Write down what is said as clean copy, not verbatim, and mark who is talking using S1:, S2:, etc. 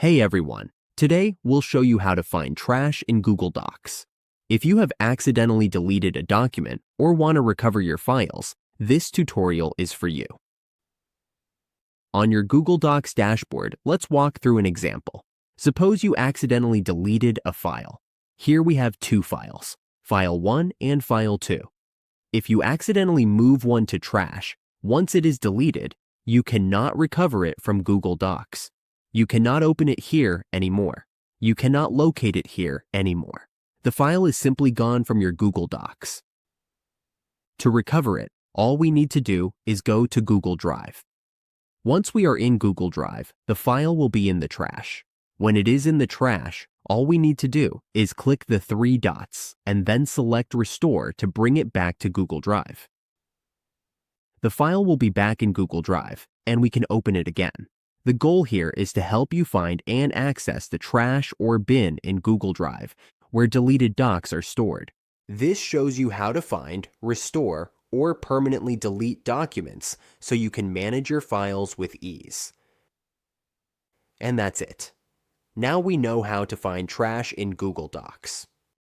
S1: Hey everyone, today we'll show you how to find trash in Google Docs. If you have accidentally deleted a document or want to recover your files, this tutorial is for you. On your Google Docs dashboard, let's walk through an example. Suppose you accidentally deleted a file. Here we have two files, File 1 and File 2. If you accidentally move one to trash, once it is deleted, you cannot recover it from Google Docs. You cannot open it here anymore. You cannot locate it here anymore. The file is simply gone from your Google Docs. To recover it, all we need to do is go to Google Drive. Once we are in Google Drive, the file will be in the trash. When it is in the trash, all we need to do is click the three dots and then select Restore to bring it back to Google Drive. The file will be back in Google Drive, and we can open it again. The goal here is to help you find and access the trash or bin in Google Drive, where deleted docs are stored. This shows you how to find, restore, or permanently delete documents so you can manage your files with ease. And that's it. Now we know how to find trash in Google Docs.